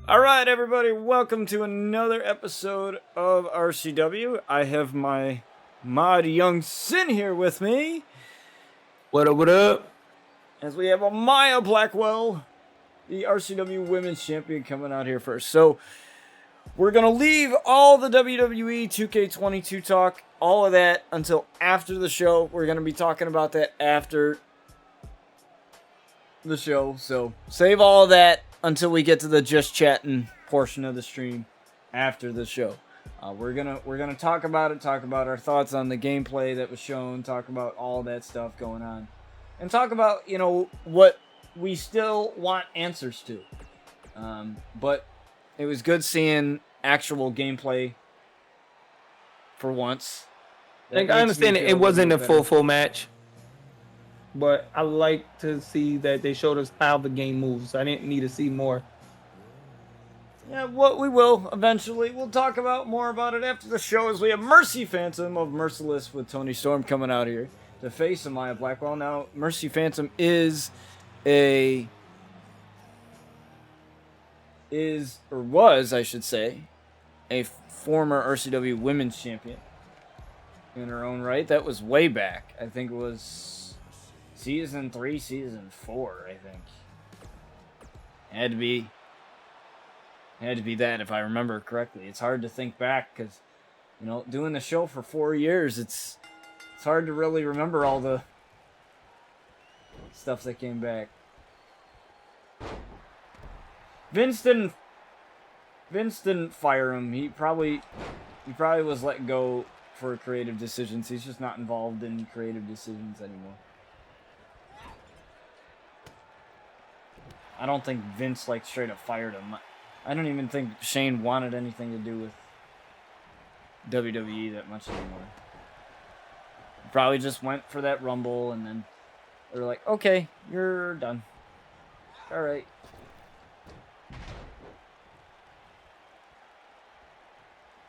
All right, everybody, welcome to another episode of RCW. I have my mod Young Sin here with me. What up, what up? As we have Amaya Blackwell, the RCW Women's Champion, coming out here first. So, we're going to leave all the WWE 2K22 talk, all of that, until after the show. We're going to be talking about that after the show. So, save all of that until we get to the just chatting portion of the stream after the show. We're gonna talk about it, talk about our thoughts on the gameplay that was shown, talk about all that stuff going on, and talk about what we still want answers to. But it was good seeing actual gameplay for once. I understand it wasn't a full match, but I like to see that they showed us how the game moves. I didn't need to see more. Yeah, what we will eventually. We'll talk about more about it after the show, as we have Mercy Phantom of Merciless with Tony Storm coming out here to face Amaya Blackwell. Now, Mercy Phantom was, I should say, a former RCW Women's Champion in her own right. That was way back. I think it was Season 3, Season 4, I think. Had to be that, if I remember correctly. It's hard to think back because, doing the show for 4 years, it's hard to really remember all the stuff that came back. Vince didn't fire him. He probably was let go for creative decisions. He's just not involved in creative decisions anymore. I don't think Vince straight up fired him. I don't even think Shane wanted anything to do with WWE that much anymore. He probably just went for that Rumble, and then they were like, okay, you're done. All right.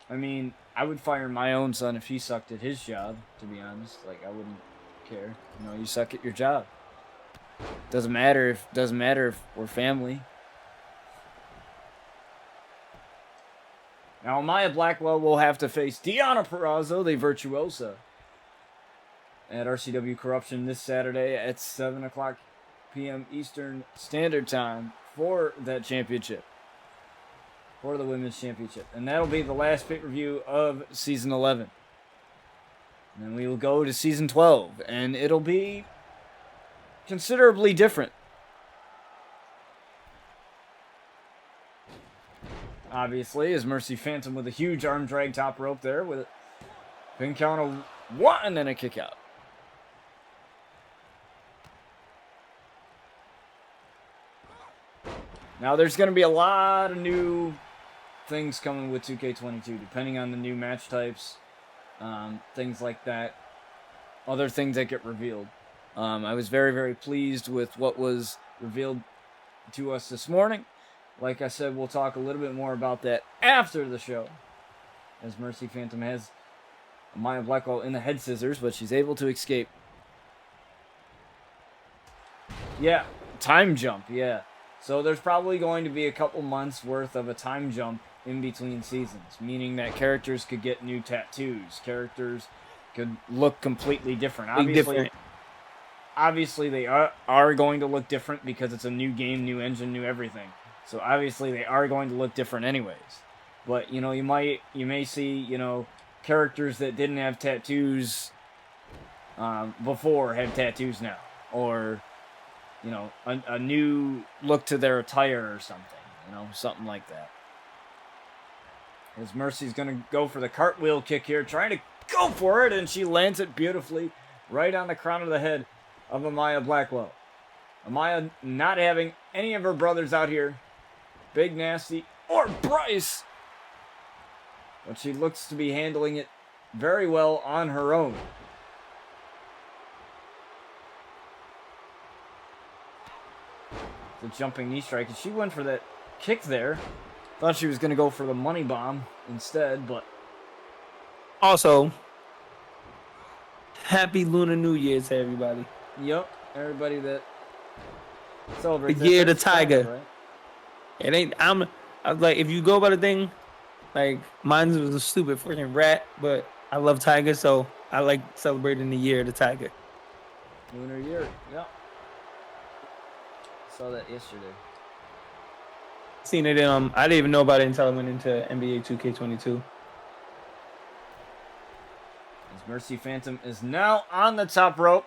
I mean, I would fire my own son if he sucked at his job, to be honest. I wouldn't care. You suck at your job. Doesn't matter if we're family. Now, Amaya Blackwell will have to face Deonna Purrazzo, the Virtuosa, at RCW Corruption this Saturday at 7 o'clock p.m. Eastern Standard Time for that championship. For the Women's Championship. And that'll be the last pay-per-view of Season 11. And then we will go to Season 12, and it'll be considerably different. Obviously, is Mercy Phantom with a huge arm drag top rope there with a pin count of 1 and a kick out. Now, there's going to be a lot of new things coming with 2K22, depending on the new match types, things like that. Other things that get revealed. I was very, very pleased with what was revealed to us this morning. Like I said, we'll talk a little bit more about that after the show, as Mercy Phantom has Amaya Blackwell in the head scissors, but she's able to escape. Yeah, time jump, yeah. So there's probably going to be a couple months worth of a time jump in between seasons, meaning that characters could get new tattoos. Characters could look completely different. Obviously they are going to look different because it's a new game, new engine, new everything. So obviously they are going to look different anyways. But, you may see, characters that didn't have tattoos before have tattoos now. Or, a new look to their attire or something. Something like that. As Mercy's going to go for the cartwheel kick here, trying to go for it, and she lands it beautifully right on the crown of the head of Amaya Blackwell. Amaya not having any of her brothers out here, Big Nasty or Bryce, but she looks to be handling it very well on her own. The jumping knee strike, and she went for that kick there. Thought she was going to go for the money bomb instead, but Also, happy Lunar New Year's, everybody. Yep, everybody that celebrates the year of the Tiger. tiger. It ain't. I was like, if you go by the thing, like mine was a stupid freaking rat, but I love Tiger, so I like celebrating the year of the Tiger. Lunar year, yeah. Saw that yesterday. Seen it in I didn't even know about it until I went into NBA 2K22. As Mercy Phantom is now on the top rope.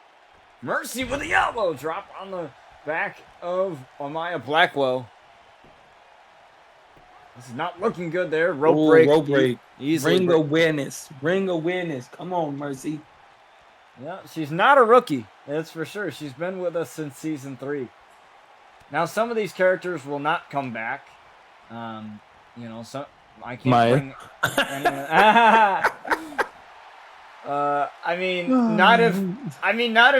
Mercy with the elbow drop on the back of Amaya Blackwell. This is not looking good there. Rope break. Rope break. Ring awareness. Ring awareness. Come on, Mercy. Yeah, she's not a rookie. That's for sure. She's been with us since season 3. Now, some of these characters will not come back. You know, some I can't bring anyone. I mean, not if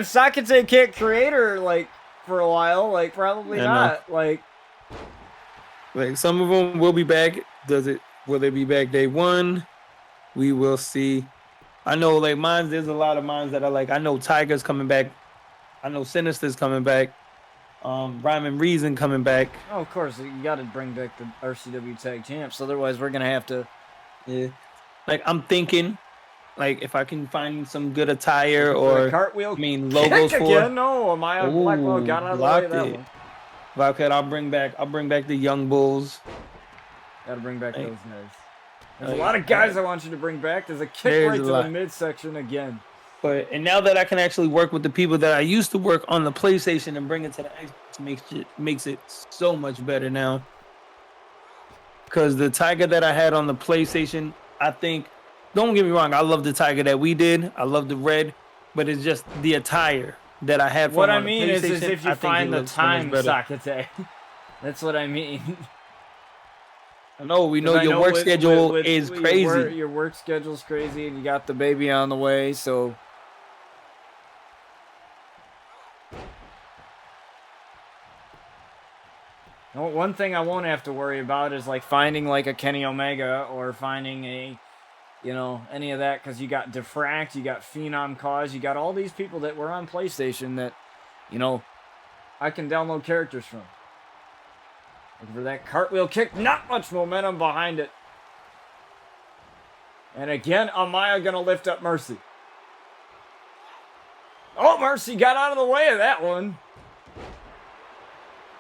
Sakate can't create her like for a while. Like probably not. Like some of them will be back. Will they be back day 1? We will see. I know like mines. There's a lot of mines that are like. I know Tiger's coming back. I know Sinister's coming back. Rhyme and Reason coming back. Oh, of course, you got to bring back the RCW Tag Champs. Otherwise, we're gonna have to. Yeah, like I'm thinking, like if I can find some good attire or cartwheel. Logos for. Again, no, Amaya Blackwell got out of the way of that one. Valkyrie, I'll bring back the Young Bulls. Got to bring back those guys. There's a lot of guys I want you to bring back. There's a kick right to the midsection again. And now that I can actually work with the people that I used to work on the PlayStation and bring it to the Xbox makes it so much better now. Because the Tiger that I had on the PlayStation, I think, don't get me wrong, I love the Tiger that we did. I love the red, but it's just the attire that I had. What I mean is if you find the time, Sakate. That's what I mean. I know, we know your work schedule is crazy. Your work schedule's crazy, and you got the baby on the way, so. One thing I won't have to worry about is like finding like a Kenny Omega or finding a, any of that, because you got Diffract, you got Phenom Cause, you got all these people that were on PlayStation that, I can download characters from. Looking for that cartwheel kick, not much momentum behind it. And again, Amaya gonna lift up Mercy. Oh, Mercy got out of the way of that one.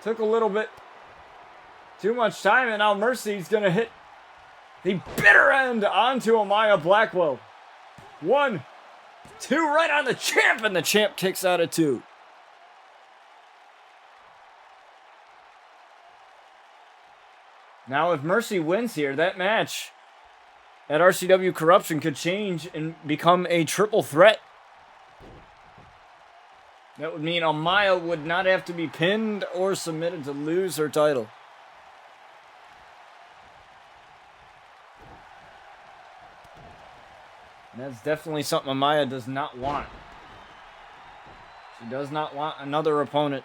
Took a little bit too much time, and now Mercy's going to hit the bitter end onto Amaya Blackwell. 1, 2, right on the champ, and the champ kicks out at 2. Now, if Mercy wins here, that match at RCW Corruption could change and become a triple threat. That would mean Amaya would not have to be pinned or submitted to lose her title. And that's definitely something Amaya does not want. She does not want another opponent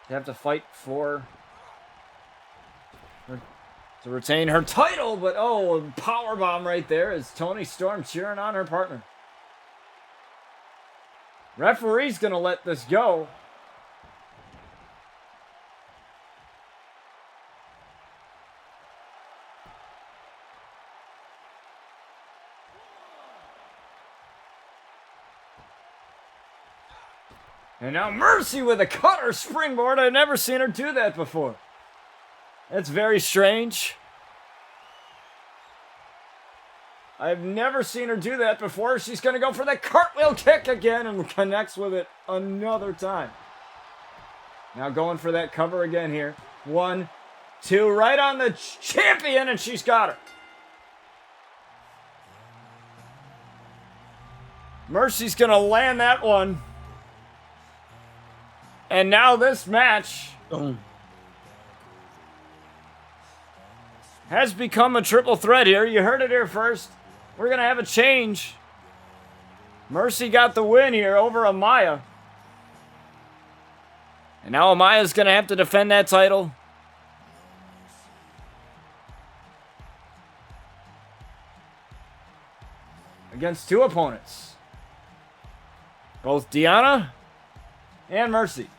to have to fight for her, to retain her title. But a powerbomb right there as Toni Storm cheering on her partner. Referee's going to let this go. And now Mercy with a cutter springboard. I've never seen her do that before. That's very strange. I've never seen her do that before. She's going to go for the cartwheel kick again and connects with it another time. Now going for that cover again here. 1, 2, right on the champion, and she's got her. Mercy's going to land that one. And now this match has become a triple threat here. You heard it here first. We're going to have a change. Mercy got the win here over Amaya. And now Amaya's going to have to defend that title. Against 2 opponents. Both Deanna and Mercy.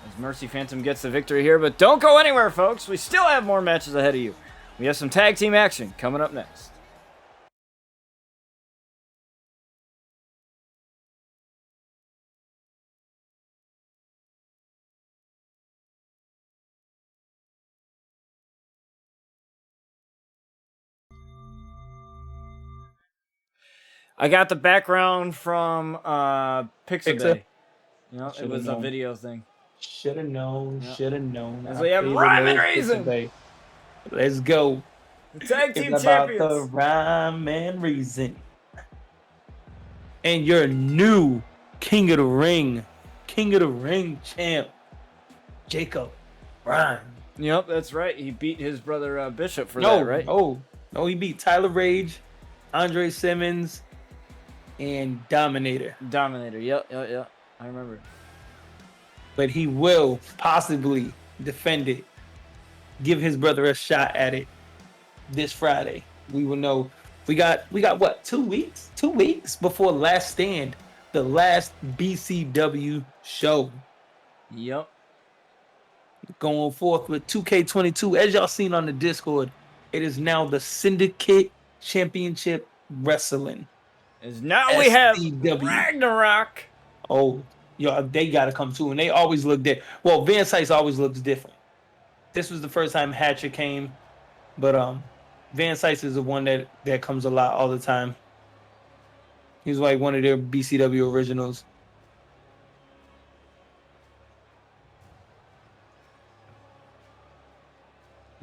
As As Mercy Phantom gets the victory here, but don't go anywhere, folks. We still have more matches ahead of you. We have some tag team action coming up next. I got the background from Pixabay. You know, it was a video thing. Should have known. Yep. Should have known. As we have Rhyme and Reason. Let's go. The tag team it's champions. About the Rhyme and Reason. And your new King of the Ring champ, Jacob Rhyme. Yep, that's right. He beat his brother Bishop for that, right? No, he beat Tyler Rage, Andre Simmons, and Dominator. Yep. I remember. But he will possibly defend it. Give his brother a shot at it this Friday. We will know. We got what, 2 weeks? 2 weeks before Last Stand, the last BCW show. Yep. Going forth with 2K22. As y'all seen on the Discord, it is now the Syndicate Championship Wrestling. As now we have Ragnarok. Oh, yo, they gotta come too, and they always look different. Well, Van Sice always looks different. This was the first time Hatcher came, but Van Sice is the one that comes a lot all the time. He's like one of their BCW originals.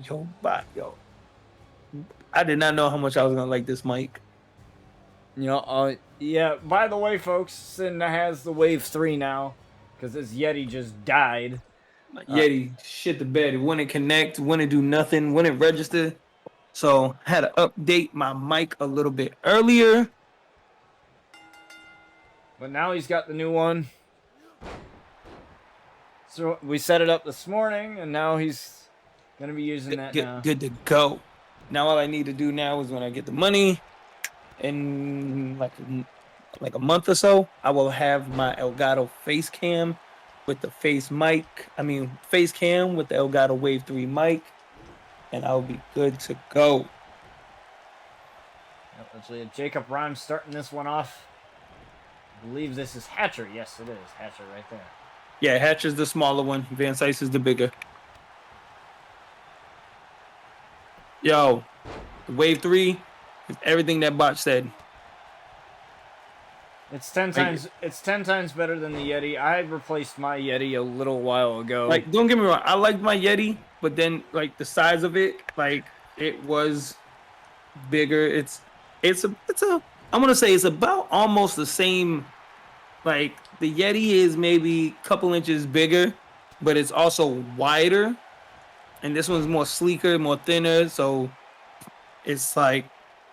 Yo. I did not know how much I was gonna like this mic. You know, yeah, by the way, folks, Sin has the Wave 3 now, because this Yeti just died. Yeti shit the bed. It wouldn't connect, wouldn't do nothing, wouldn't register. So, had to update my mic a little bit earlier. But now he's got the new one. So, we set it up this morning, and now he's going to be using that now. Good to go. Now all I need to do now is when I get the money, in like a month or so, I will have my Elgato face cam with the face cam with the Elgato Wave 3 mic, and I'll be good to go. Yep, actually, Jacob Rhyme starting this one off. I believe this is Hatcher. Yes, it is. Hatcher right there. Yeah, Hatcher's the smaller one. Van Sice is the bigger. Yo, the Wave 3 is everything that Botch said. It's 10 times better than the Yeti. I replaced my Yeti a little while ago. Like, don't get me wrong, I liked my Yeti, but then like the size of it, like it was bigger. It's I'm gonna say it's about almost the same. Like the Yeti is maybe a couple inches bigger, but it's also wider. And this one's more sleeker, more thinner, so it's like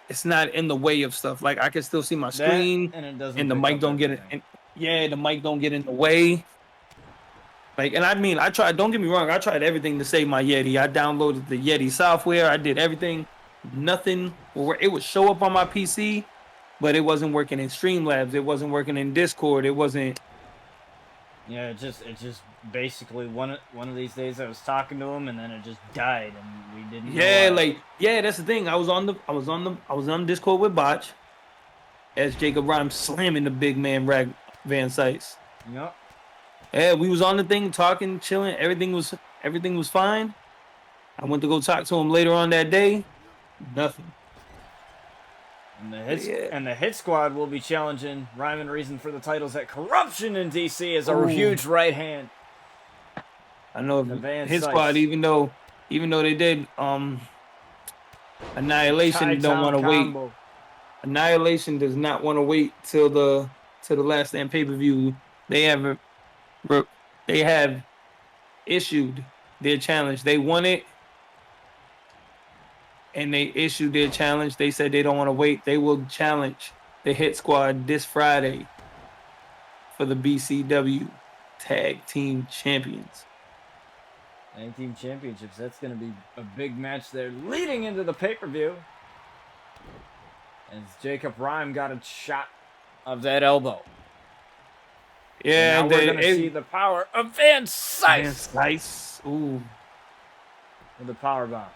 it's not in the way of stuff. Like I can still see my screen, and the mic don't get it. The mic don't get in the way. Like, and I mean, I tried. Don't get me wrong, I tried everything to save my Yeti. I downloaded the Yeti software. I did everything. Nothing. It would show up on my PC, but it wasn't working in Streamlabs. It wasn't working in Discord. It wasn't. Yeah, it just basically one of these days I was talking to him and then it just died and we didn't. Yeah, that's the thing. I was on Discord with Botch, as Jacob Rhyme slamming the big man Van Sice. Yep. Yeah, we was on the thing talking, chilling. Everything was fine. I went to go talk to him later on that day. Nothing. And the Hit Squad will be challenging Rhyme and Reason for the titles at Corruption in DC as a huge right hand. I know Hit Squad, even though they did Annihilation don't want to wait. Annihilation does not want to wait till the Last Stand pay-per-view. They have issued their challenge. They won it. And they issued their challenge. They said they don't want to wait. They will challenge the Hit Squad this Friday for the BCW Tag Team Champions. Tag Team Championships. That's going to be a big match there leading into the pay-per-view. As Jacob Rhyme got a shot of that elbow. Yeah, and now we're going to see the power of Van Syce. Slice. Ooh. With the power bomb.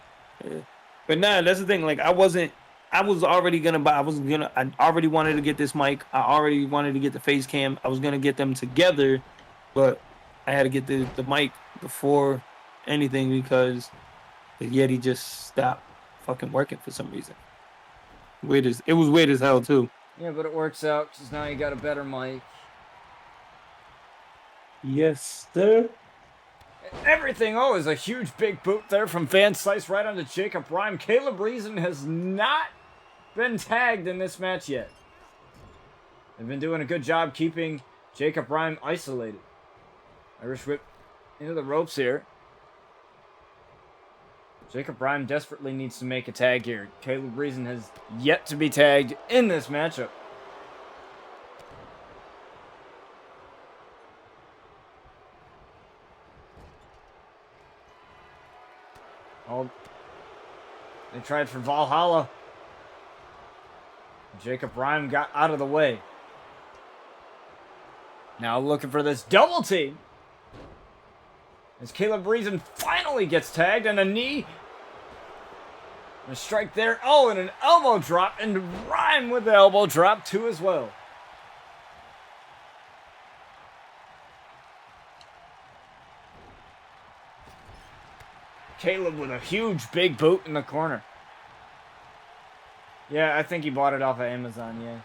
Yeah. But nah, that's the thing. Like I was already gonna buy. I already wanted to get this mic. I already wanted to get the face cam. I was gonna get them together, but I had to get the mic before anything because the Yeti just stopped fucking working for some reason. It was weird as hell too. Yeah, but it works out because now you got a better mic. Yes, sir. Everything. Oh, is a huge big boot there from Van Syce right onto Jacob Rhyme. Caleb Reason has not been tagged in this match yet. They've been doing a good job keeping Jacob Rhyme isolated. Irish whip into the ropes here. Jacob Rhyme desperately needs to make a tag here. Caleb Reason has yet to be tagged in this matchup. Oh, they tried for Valhalla. Jacob Rhyme got out of the way. Now looking for this double team. As Caleb Reason finally gets tagged and a knee. And a strike there. Oh, and an elbow drop. And Rhyme with the elbow drop too as well. Caleb with a huge big boot in the corner. Yeah, I think he bought it off of Amazon, yeah.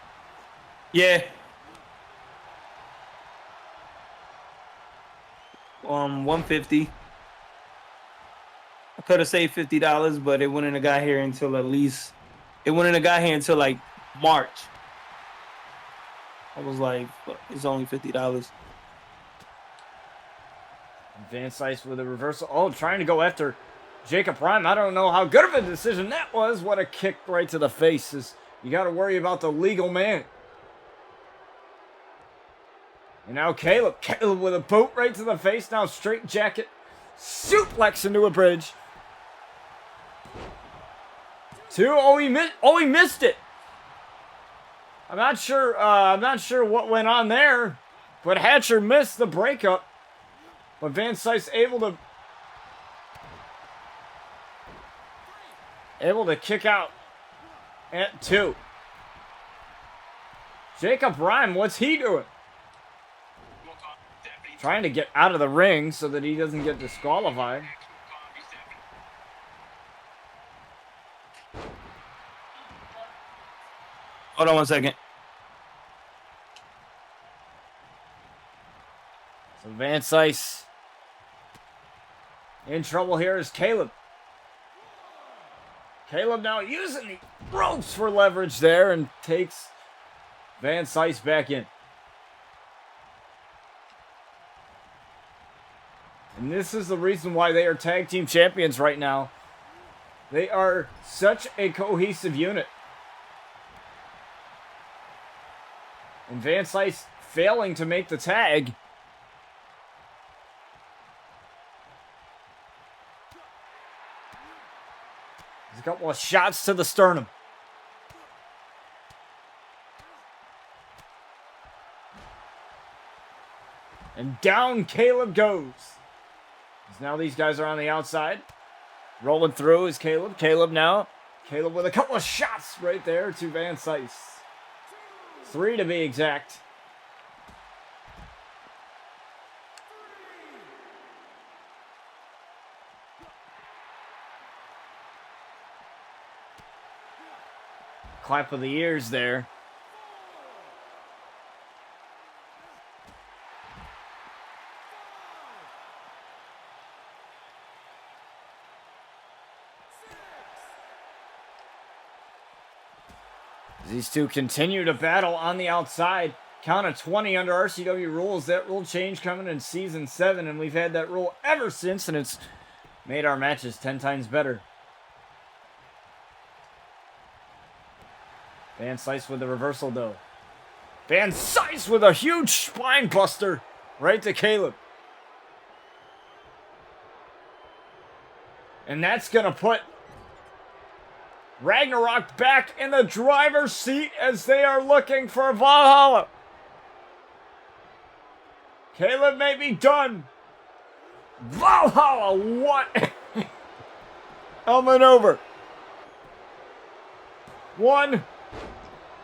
Yeah. 150. I could have saved $50, but it wouldn't have got here until like March. I was like, it's only $50. Van Syce with a reversal. Oh, trying to go after Jacob Rhyme. I don't know how good of a decision that was. What a kick right to the face. You got to worry about the legal man. And now Caleb with a boot right to the face. Now straight jacket. Suplex into a bridge. 2. Oh, he missed it. I'm not sure what went on there. But Hatcher missed the breakup. But Van Syce able to kick out at 2. Jacob Rhyme, what's he doing? Trying to get out of the ring so that he doesn't get disqualified. Hold on 1 second. So Van Syce in trouble here is Caleb. Caleb now using the ropes for leverage there and takes Van Syce back in. And this is the reason why they are tag team champions right now. They are such a cohesive unit. And Van Syce failing to make the tag. There's a couple of shots to the sternum. And down Caleb goes. As now these guys are on the outside. Rolling through is Caleb. Caleb with a couple of shots right there to Van Syce. 3 to be exact. Clap of the ears there. These two continue to battle on the outside. Count of 20 under RCW rules. That rule change coming in Season 7, and we've had that rule ever since, and it's made our matches 10 times better. Van Syce with the reversal, though. Van Syce with a huge spine buster right to Caleb. And that's going to put Ragnarok back in the driver's seat as they are looking for Valhalla. Caleb may be done. Valhalla, what a maneuver. 1.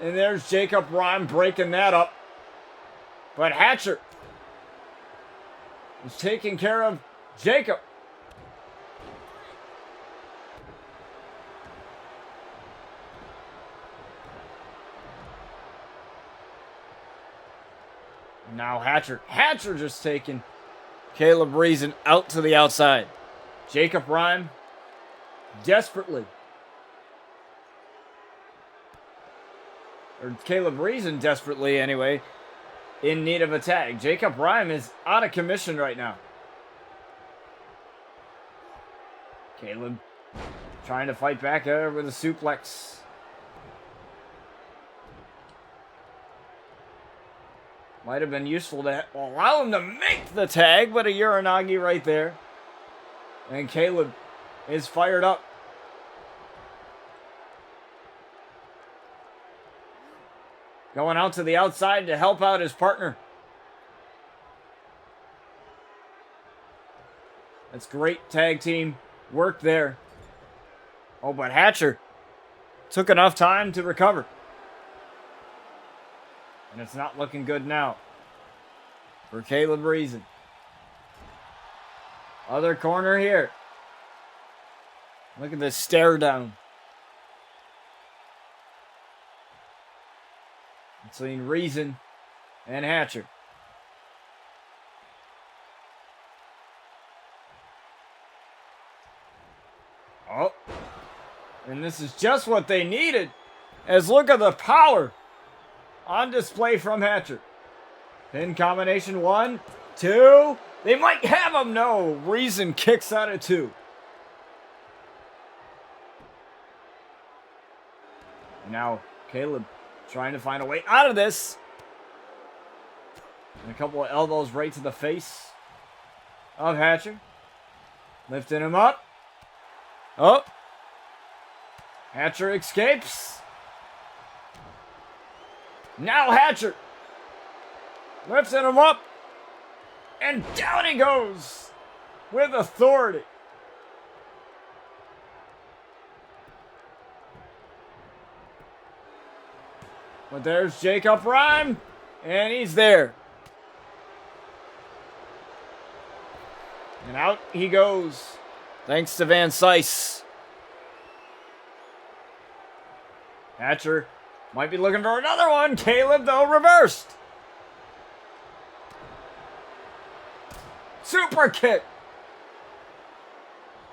And there's Jacob Rhyme breaking that up. But Hatcher is taking care of Jacob. Now Hatcher just taking Caleb Reason out to the outside. Jacob Rhyme desperately. Or Caleb Reason desperately anyway, in need of a tag. Jacob Rhyme is out of commission right now. Caleb trying to fight back there with a suplex. Might have been useful to allow him to make the tag, but a Uranagi right there. And Caleb is fired up. Going out to the outside to help out his partner. That's great tag team work there. Oh, but Hatcher took enough time to recover. And it's not looking good now for Caleb Reason. Other corner here. Look at this stare down. Between Reason and Hatcher. Oh. And this is just what they needed. As look at the power on display from Hatcher. Pin combination 1, 2. They might have him. No. Reason kicks out of 2. Now Caleb trying to find a way out of this. And a couple of elbows right to the face of Hatcher. Lifting him up. Oh. Hatcher escapes. Now Hatcher lifting him up. And down he goes with authority. But there's Jacob Rhyme, and he's there. And out he goes, thanks to Van Cise. Hatcher might be looking for another one. Caleb, though, reversed. Super kick.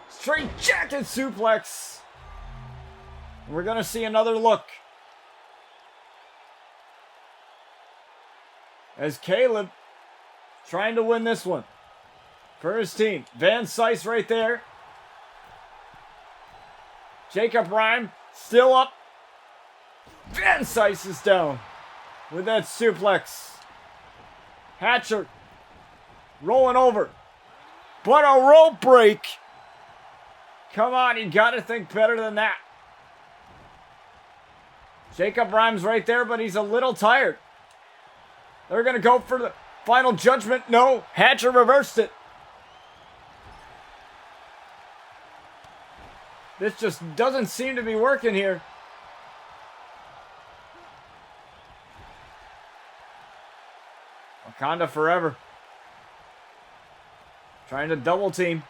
Straight jacket suplex. We're going to see another look. As Caleb trying to win this one for his team. Van Cise right there. Jacob Rhyme still up. Van Cise is down with that suplex. Hatcher rolling over. But a rope break. Come on, you got to think better than that. Jacob Rhyme's right there, but he's a little tired. They're going to go for the final judgment. No, Hatcher reversed it. This just doesn't seem to be working here. Wakanda forever. Trying to double team.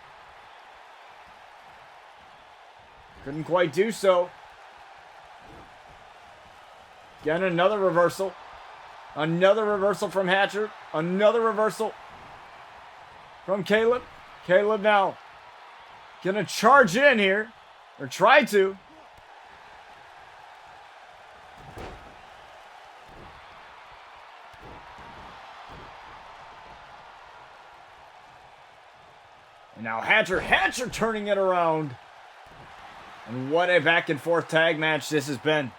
Couldn't quite do so. Again, another reversal. Another reversal from Hatcher. Another reversal from Caleb. Caleb now gonna charge in here. Or try to. And now Hatcher turning it around. And what a back and forth tag match this has been.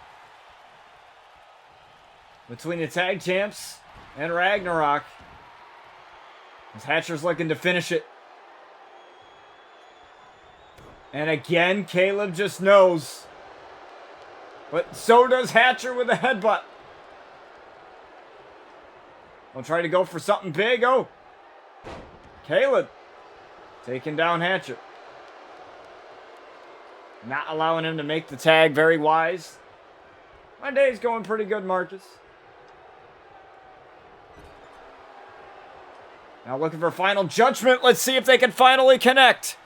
Between the tag champs and Ragnarok. As Hatcher's looking to finish it. And again, Caleb just knows. But so does Hatcher with a headbutt. We'll try to go for something big. Oh, Caleb taking down Hatcher. Not allowing him to make the tag. Very wise. My day's going pretty good, Marcus. Now looking for final judgment. Let's see if they can finally connect.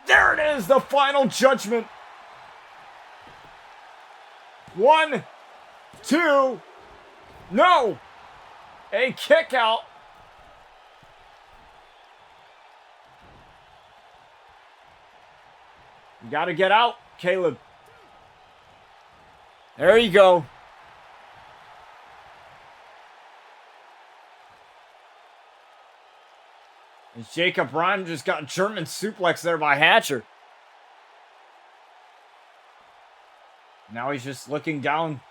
There it is, the final judgment. 1, 2, no! A kick out. You gotta get out, Caleb. There you go. And Jacob Rhyme just got German suplex there by Hatcher. Now he's just looking down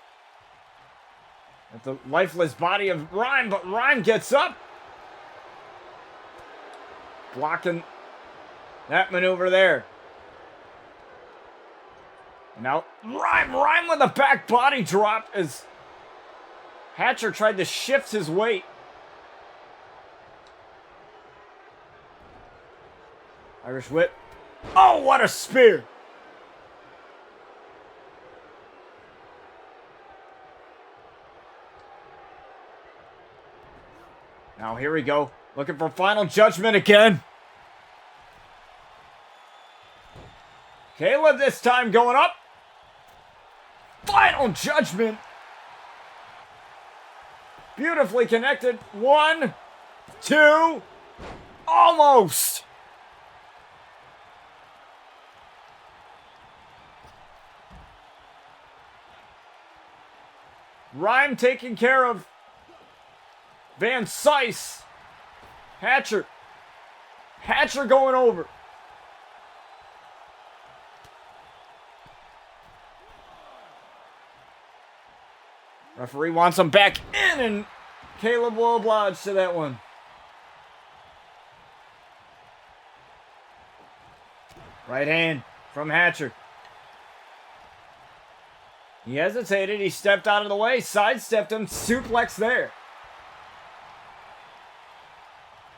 at the lifeless body of Rhyme, but Rhyme gets up. Blocking that maneuver there. And now Rhyme with a back body drop as Hatcher tried to shift his weight. Irish whip. Oh, what a spear! Now here we go. Looking for final judgment again. Caleb this time going up. Final judgment. Beautifully connected. 1, 2. Almost. Rhyme taking care of Van Sice. Hatcher going over. Referee wants him back in, and Caleb will oblige to that one. Right hand from Hatcher. He hesitated. He stepped out of the way, sidestepped him, suplex there.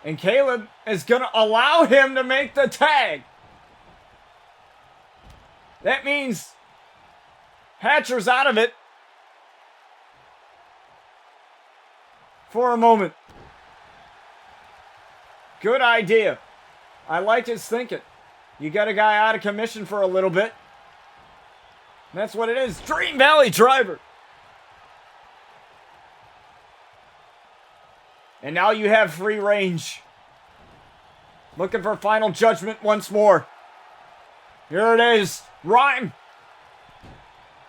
And Caleb is going to allow him to make the tag. That means Hatcher's out of it for a moment. Good idea. I like his thinking. You got a guy out of commission for a little bit. That's what it is. Dream Valley Driver. And now you have free range. Looking for final judgment once more. Here it is. Rhyme.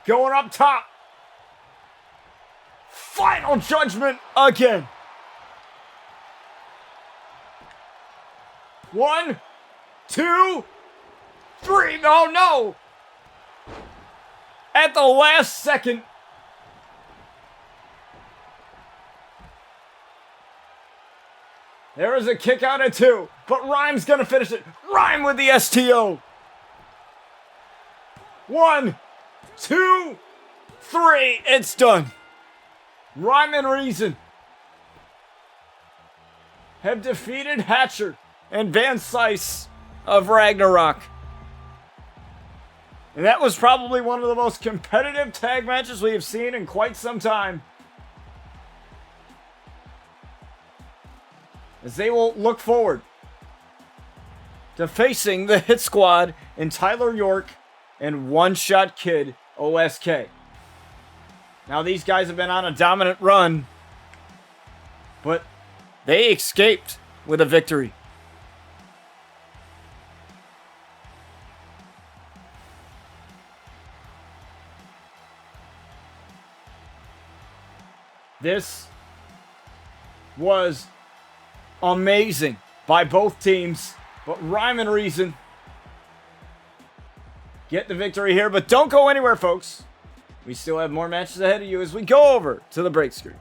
Going up top. Final judgment again. 1, 2, 3. Oh no. At the last second. There is a kick out at 2, but Rhyme's gonna finish it. Rhyme with the STO. 1, 2, 3. It's done. Rhyme and Reason have defeated Hatcher and Van Sice of Ragnarok. And that was probably one of the most competitive tag matches we have seen in quite some time. As they will look forward to facing the Hit Squad in Tyler York and One Shot Kid OSK. Now these guys have been on a dominant run, but they escaped with a victory. This was amazing by both teams, but Rhyme and Reason get the victory here. But don't go anywhere, folks. We still have more matches ahead of you as we go over to the break screen.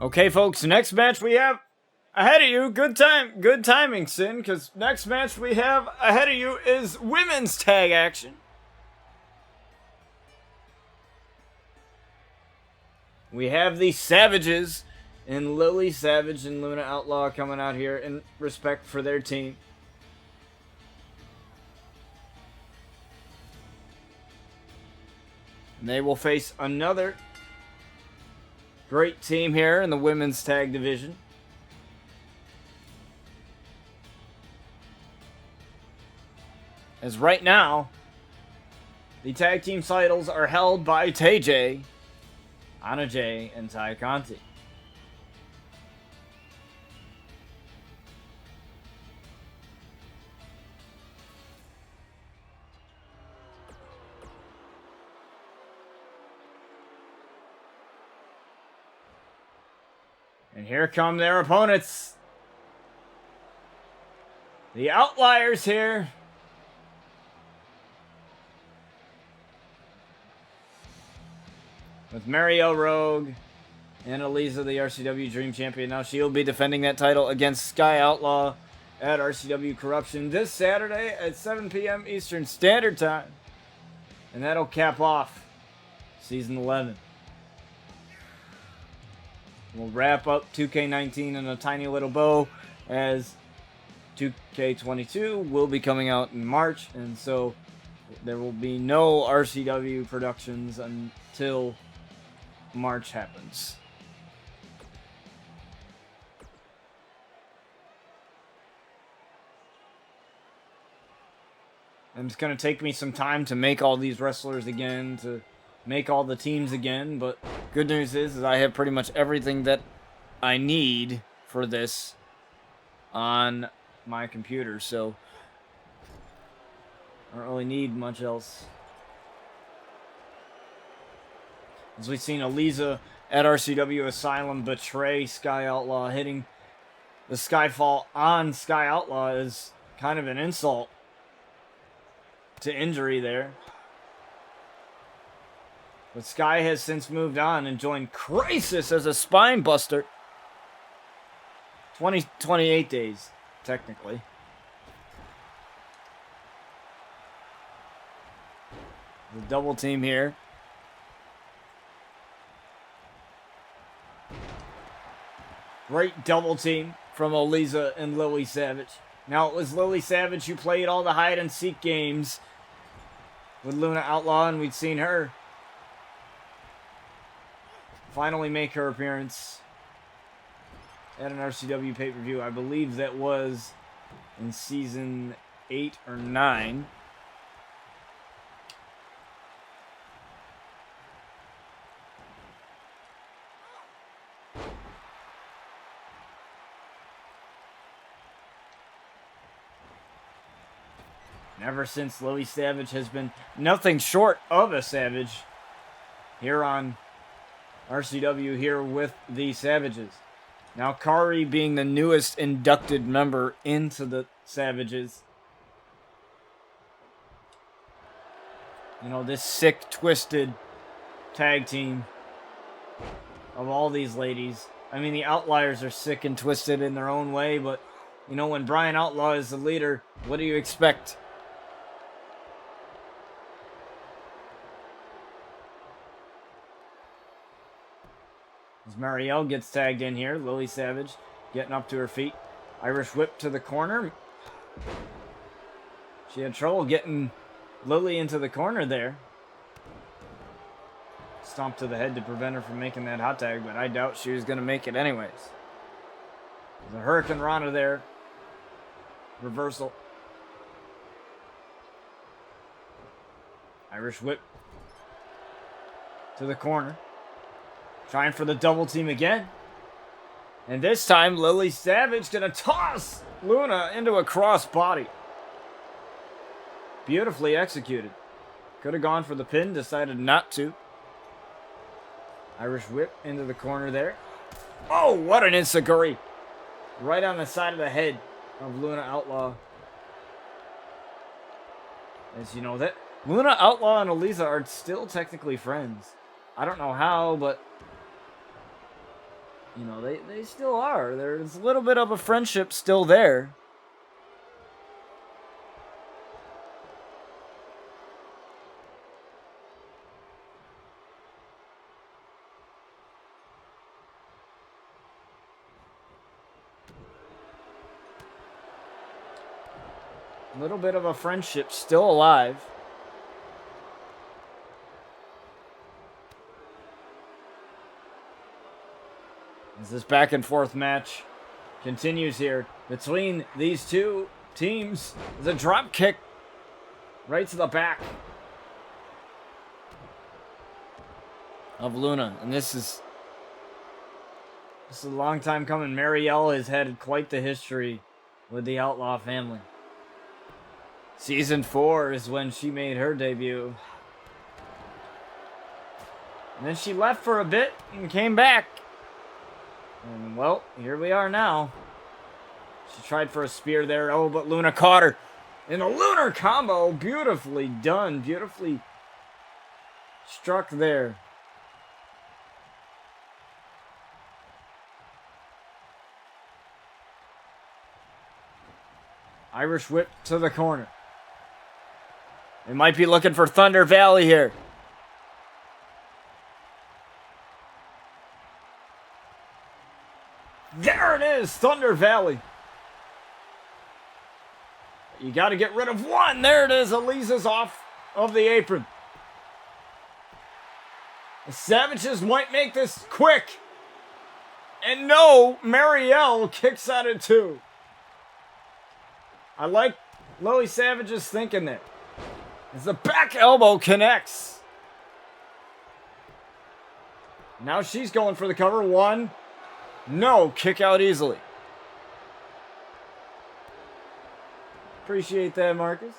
Okay, folks, next match we have ahead of you. Good timing, Sin, because next match we have ahead of you is women's tag action. We have the Savages and Lily Savage and Luna Outlaw coming out here in respect for their team. And they will face another great team here in the women's tag division. As right now, the tag team titles are held by Tay J, Anna Jay, and Ty Conti. And here come their opponents. The Outliers here. With Marielle Rogue and Eliza, the RCW Dream Champion. Now she'll be defending that title against Sky Outlaw at RCW Corruption this Saturday at 7 p.m. Eastern Standard Time. And that'll cap off Season 11. We'll wrap up 2K19 in a tiny little bow as 2K22 will be coming out in March. And so there will be no RCW productions until March happens. And it's going to take me some time to make all these wrestlers again, to make all the teams again, but good news is I have pretty much everything that I need for this on my computer, so I don't really need much else. As we've seen Eliza at RCW Asylum betray Sky Outlaw, hitting the Skyfall on Sky Outlaw is kind of an insult to injury there. But Sky has since moved on and joined Crisis as a spine buster. 28 days, technically. The double team here. Great double team from Eliza and Lily Savage. Now, it was Lily Savage who played all the hide and seek games with Luna Outlaw, and we'd seen her finally make her appearance at an RCW pay-per-view. I believe that was in season 8 or 9. And ever since, Lily Savage has been nothing short of a savage here on RCW here with the Savages. Now, Kari being the newest inducted member into the Savages. You know, this sick, twisted tag team of all these ladies. I mean, the Outliers are sick and twisted in their own way, but, you know, when Brian Outlaw is the leader, what do you expect? As Marielle gets tagged in here, Lily Savage getting up to her feet. Irish whip to the corner. She had trouble getting Lily into the corner there. Stomp to the head to prevent her from making that hot tag, but I doubt she was going to make it anyways. There's a Hurricane Rana there. Reversal. Irish whip to the corner. Trying for the double team again. And this time, Lily Savage gonna toss Luna into a cross body. Beautifully executed. Could have gone for the pin, decided not to. Irish whip into the corner there. Oh, what an enziguri. Right on the side of the head of Luna Outlaw. As you know, that Luna Outlaw and Eliza are still technically friends. I don't know how, but You know, they still are. There's a little bit of a friendship still there. A little bit of a friendship still alive. As this back and forth match continues here between these two teams. There's a drop kick right to the back of Luna. And this is a long time coming. Marielle has had quite the history with the Outlaw family. Season 4 is when she made her debut. And then she left for a bit and came back. And, well, here we are now. She tried for a spear there. Oh, but Luna caught her. In a lunar combo. Beautifully done. Beautifully struck there. Irish whip to the corner. They might be looking for Thunder Valley here. There it is, Thunder Valley. You got to get rid of one. There it is. Elisa's off of the apron. The Savages might make this quick. And no, Marielle kicks out at 2. I like Lily Savage's thinking there. As the back elbow connects. Now she's going for the cover. 1. No, kick out easily. Appreciate that, Marcus.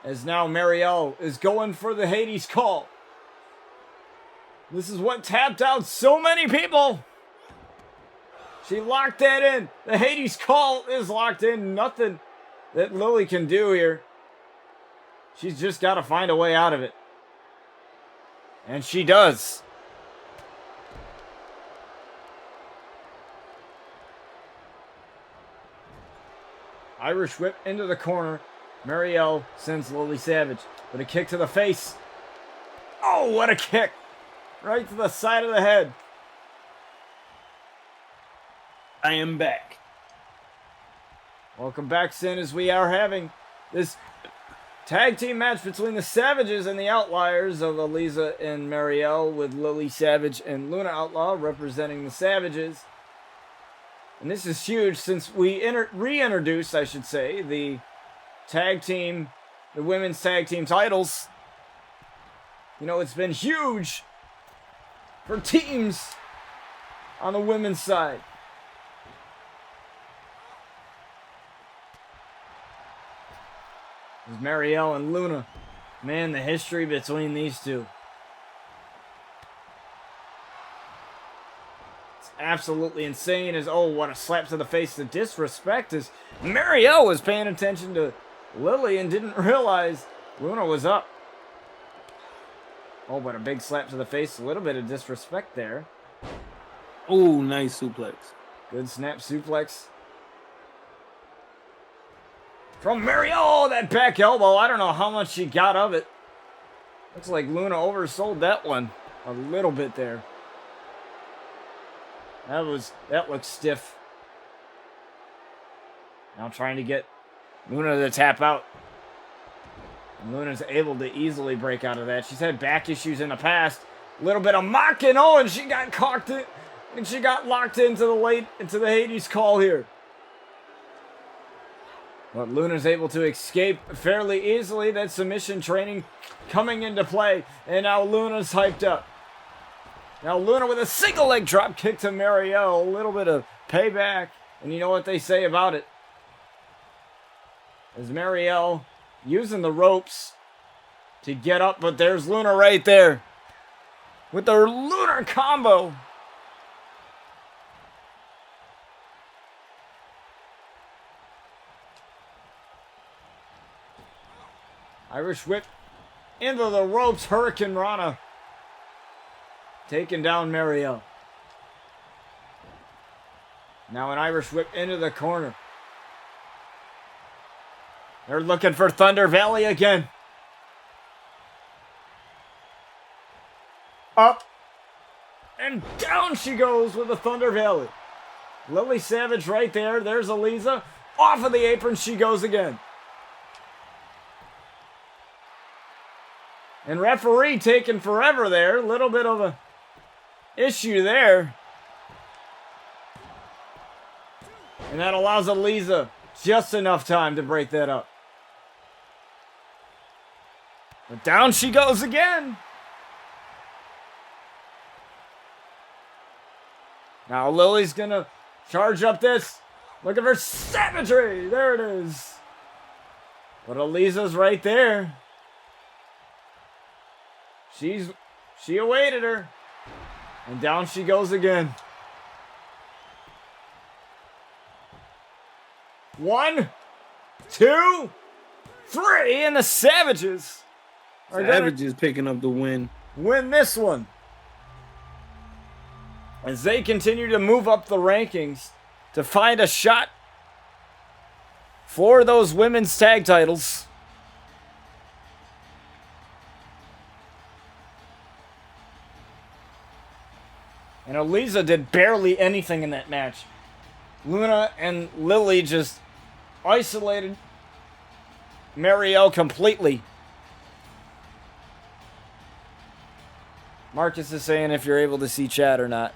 As now Marielle is going for the Hades call. This is what tapped out so many people. She locked that in. The Hades call is locked in. Nothing that Lily can do here. She's just got to find a way out of it. And she does. Irish whip into the corner. Marielle sends Lily Savage. But a kick to the face. Oh, what a kick. Right to the side of the head. I am back. Welcome back, Sin, as we are having this tag team match between the Savages and the Outliers of Eliza and Marielle, with Lily Savage and Luna Outlaw representing the Savages. And this is huge since we reintroduced, I should say, the tag team, the women's tag team titles. You know, it's been huge for teams on the women's side. There's Marielle and Luna. Man, the history between these two. It's absolutely insane. As, oh, what a slap to the face. The disrespect is Marielle was paying attention to Lily and didn't realize Luna was up. Oh, but a big slap to the face. A little bit of disrespect there. Oh, nice suplex. Good snap suplex. From Marielle, oh, that back elbow. I don't know how much she got of it. Looks like Luna oversold that one a little bit there. That looks stiff. Now trying to get Luna to tap out. And Luna's able to easily break out of that. She's had back issues in the past. A little bit of mocking. Oh, and she got cocked it. And she got locked into the Hades call here. But Luna's able to escape fairly easily. That submission training coming into play. And now Luna's hyped up. Now Luna with a single leg drop kick to Marielle. A little bit of payback. And you know what they say about it. As Marielle using the ropes to get up. But there's Luna right there. With her lunar combo. Irish whip into the ropes. Hurricane Rana. taking down Marielle. Now an Irish whip into the corner. They're looking for Thunder Valley again. Up. And down she goes with the Thunder Valley. Lily Savage right there. There's Aliza. Off of the apron she goes again. And referee taking forever there. A little bit of a issue there. And that allows Aliza just enough time to break that up. But down she goes again. Now Lily's gonna charge up this. Looking for savagery. There it is. But Aliza's right there. She awaited her. And down she goes again. 1, 2, 3, and the Savages are picking up the win. Win this one. As they continue to move up the rankings to find a shot for those women's tag titles. And Aliza did barely anything in that match. Luna and Lily just isolated Marielle completely. Marcus is saying if you're able to see chat or not.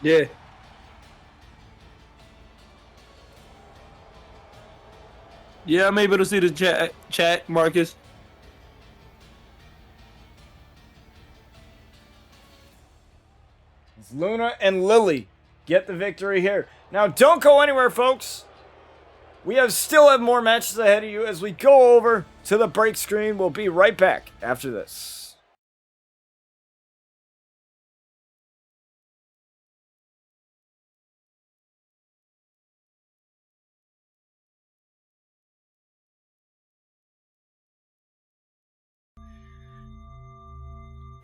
Yeah. Yeah, I'm able to see the chat, Marcus. It's Luna and Lily get the victory here. Now, don't go anywhere, folks. We still have more matches ahead of you as we go over to the break screen. We'll be right back after this.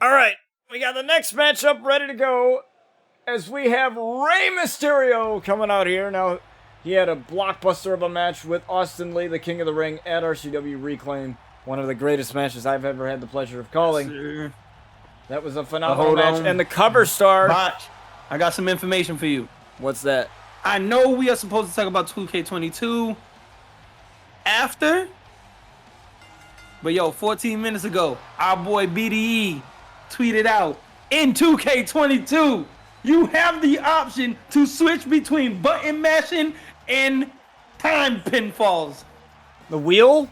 All right, we got the next matchup ready to go as we have Rey Mysterio coming out here. Now, he had a blockbuster of a match with Austin Lee, the King of the Ring, at RCW Reclaim. One of the greatest matches I've ever had the pleasure of calling. Yes, that was a phenomenal match. And the cover star... Botch, I got some information for you. What's that? I know we are supposed to talk about 2K22 after, but yo, 14 minutes ago, our boy BDE tweeted out, in 2K22, you have the option to switch between button mashing and time pinfalls. The wheel?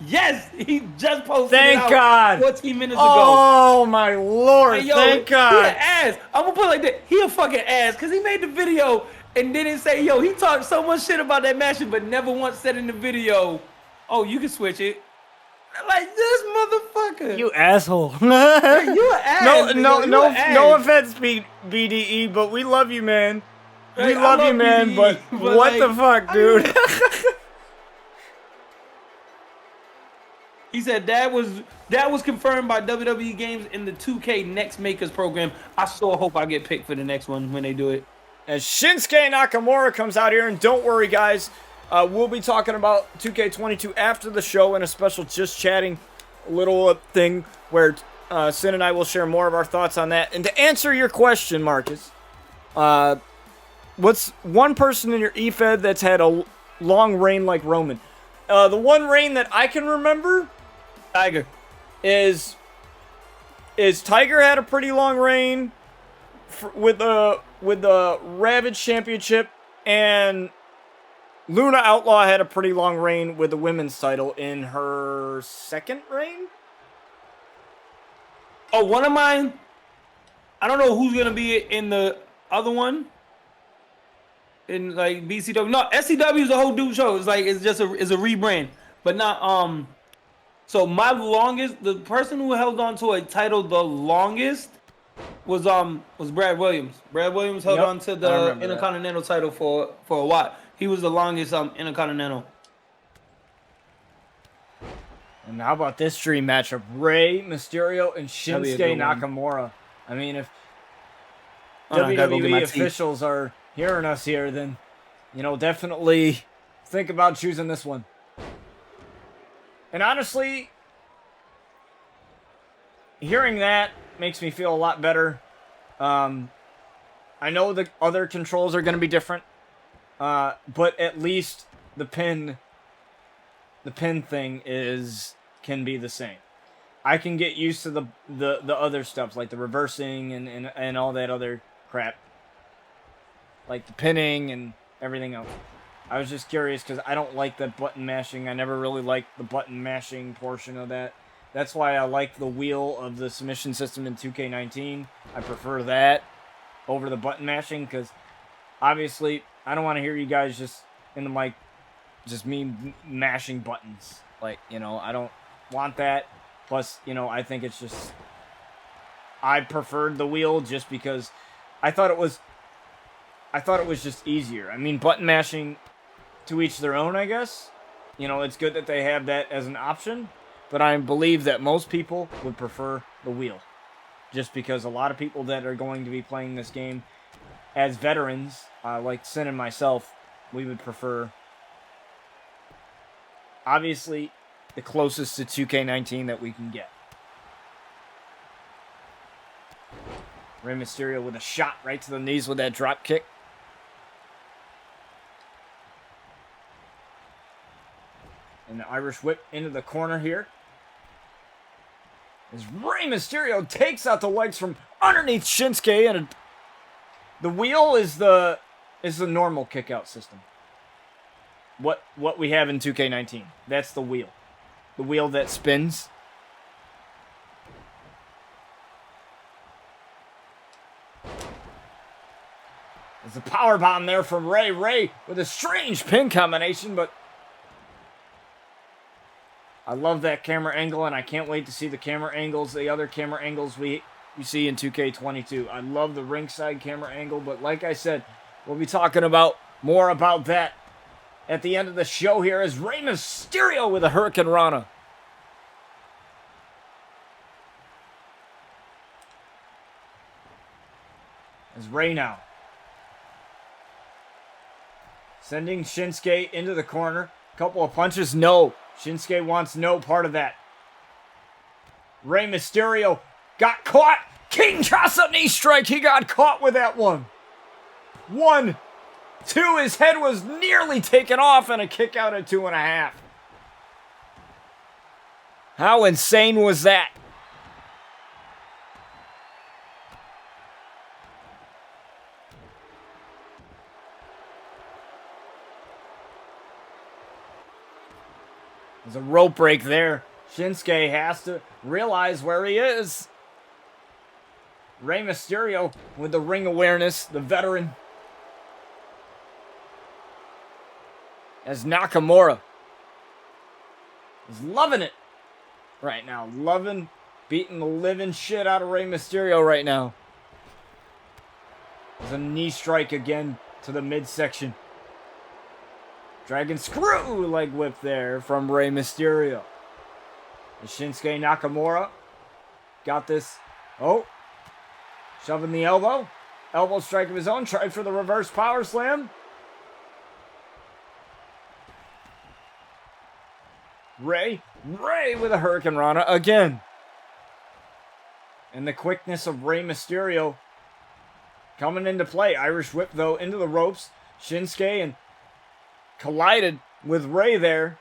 Yes, he just posted Thank it out God. 14 minutes ago. Oh my Lord, hey, yo, thank God. He an ass. I'm gonna put it like that. He a fucking ass because he made the video and didn't say, yo, he talked so much shit about that mashing, but never once said in the video, oh, you can switch it. Like this motherfucker. You asshole. You an ass. No offense, BDE, but we love you, man. We love you, man, but what the fuck, dude? He said that was confirmed by WWE Games in the 2K Next Makers program. I sure hope I get picked for the next one when they do it. As Shinsuke Nakamura comes out here, and don't worry, guys. We'll be talking about 2K22 after the show in a special Just Chatting little thing where Sin and I will share more of our thoughts on that. And to answer your question, Marcus, what's one person in your eFed that's had a long reign like Roman? The one reign that I can remember, Tiger, is Tiger had a pretty long reign with the Ravage Championship, and Luna Outlaw had a pretty long reign with the women's title in her second reign. Oh, one of mine. I don't know who's gonna be in the other one. In like BCW, no, SCW is a whole new show. It's like it's a rebrand, but not So my longest, the person who held on to a title the longest was Brad Williams. Brad Williams held on to the Intercontinental title for a while. He was the longest Intercontinental. And how about this dream matchup? Rey Mysterio and Shinsuke Nakamura. I mean, if Oh, I gotta go get my WWE teeth. officials are hearing us here, then, definitely think about choosing this one. And honestly, hearing that makes me feel a lot better. I know the other controls are going to be different, but at least the pin thing can be the same. I can get used to the other stuff, like the reversing and all that other crap, like the pinning and everything else. I was just curious because I don't like the button mashing. I never really liked the button mashing portion of that. That's why I like the wheel of the submission system in 2K19. I prefer that over the button mashing because obviously I don't want to hear you guys just in the mic, just me mashing buttons. Like, I don't want that. Plus, I think it's just, I preferred the wheel just because I thought it was just easier. I mean, button mashing, to each their own, I guess. It's good that they have that as an option, but I believe that most people would prefer the wheel. Just because a lot of people that are going to be playing this game as veterans, like Sin and myself, we would prefer, obviously, the closest to 2K19 that we can get. Rey Mysterio with a shot right to the knees with that drop kick. And the Irish whip into the corner here. As Rey Mysterio takes out the legs from underneath Shinsuke, and the wheel is the normal kick out system. What we have in 2K19. That's the wheel. The wheel that spins. There's a power bomb there from Rey. Rey with a strange pin combination, but I love that camera angle, and I can't wait to see the camera angles, the other camera angles we see in 2K22. I love the ringside camera angle, but like I said, we'll be talking about more about that at the end of the show here as Rey Mysterio with a Hurricane Rana. As Rey now sending Shinsuke into the corner. Couple of punches, no. Shinsuke wants no part of that. Rey Mysterio got caught. Kinshasa knee strike. He got caught with that one. 1, 2. His head was nearly taken off, and a kick out at 2.5. How insane was that? There's a rope break there. Shinsuke has to realize where he is. Rey Mysterio with the ring awareness, the veteran. As Nakamura is loving it right now. Loving beating the living shit out of Rey Mysterio right now. There's a knee strike again to the midsection. Dragon screw leg whip there from Rey Mysterio. And Shinsuke Nakamura got this. Oh, shoving the elbow. Elbow strike of his own. Tried for the reverse power slam. Rey with a Hurricane Rana again. And the quickness of Rey Mysterio coming into play. Irish whip though into the ropes. Shinsuke and collided with Rey there.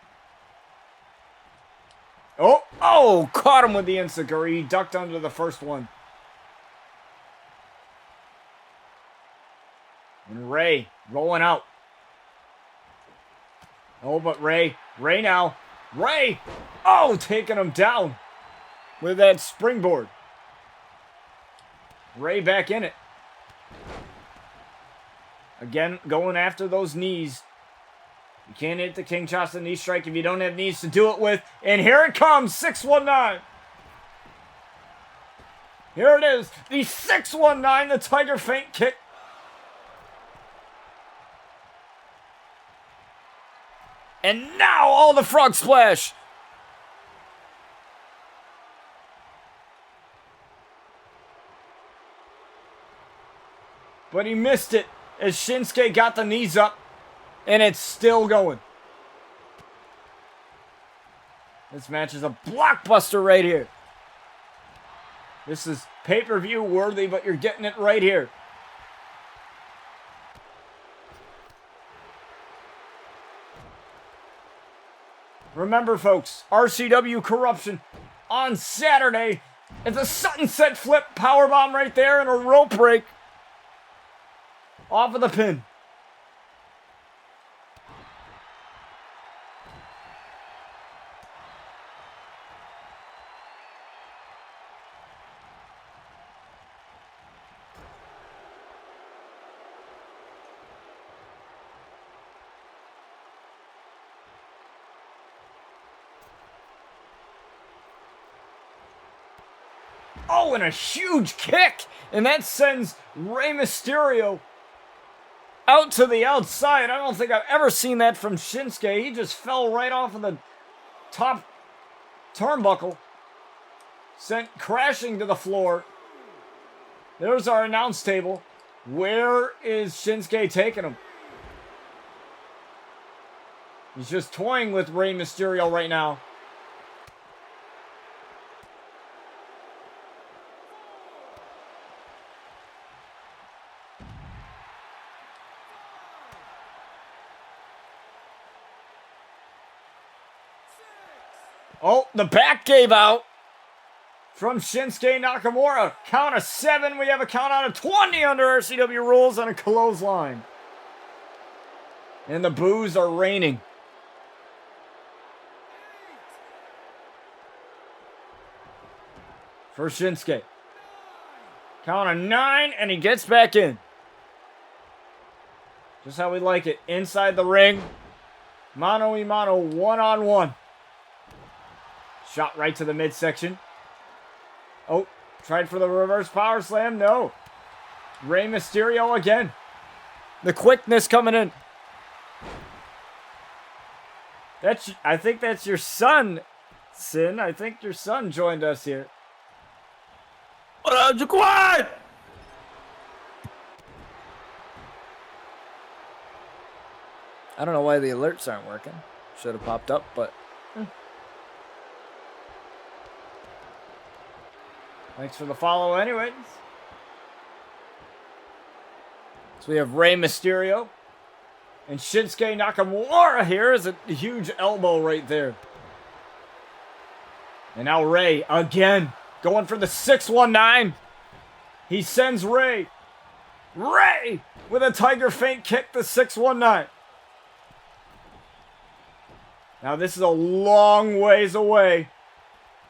Oh, caught him with the enziguri. He ducked under the first one. And Rey rolling out. Oh, but Rey now. Rey! Oh, taking him down with that springboard. Rey back in it. Again, going after those knees. You can't hit the Kinshasa knee strike if you don't have knees to do it with. And here it comes, 619. Here it is, the 619, the Tiger Feint kick. And now all the frog splash. but he missed it as Shinsuke got the knees up, and it's still going. This match is a blockbuster right here. This is pay-per-view worthy, but you're getting it right here. Remember, folks, RCW Corruption on Saturday. It's a sunset flip powerbomb right there and a rope break off of the pin. Oh, and a huge kick! And that sends Rey Mysterio out to the outside. I don't think I've ever seen that from Shinsuke. He just fell right off of the top turnbuckle. Sent crashing to the floor. There's our announce table. Where is Shinsuke taking him? He's just toying with Rey Mysterio right now. Oh, the back gave out from Shinsuke Nakamura. Count of 7. We have a count out of 20 under RCW rules on a clothesline. And the boos are raining. For Shinsuke. Count of 9, and he gets back in. Just how we like it. Inside the ring. Mano-a-mano, one-on-one. Shot right to the midsection. Oh, tried for the reverse power slam. No. Rey Mysterio again. The quickness coming in. I think that's your son, Sin. I think your son joined us here. What up, Jaquan? I don't know why the alerts aren't working. Should have popped up, but... Thanks for the follow anyways. So we have Rey Mysterio. And Shinsuke Nakamura here is a huge elbow right there. And now Rey again. Going for the 619. He sends Rey. Rey with a tiger feint kick, the 619. Now this is a long ways away.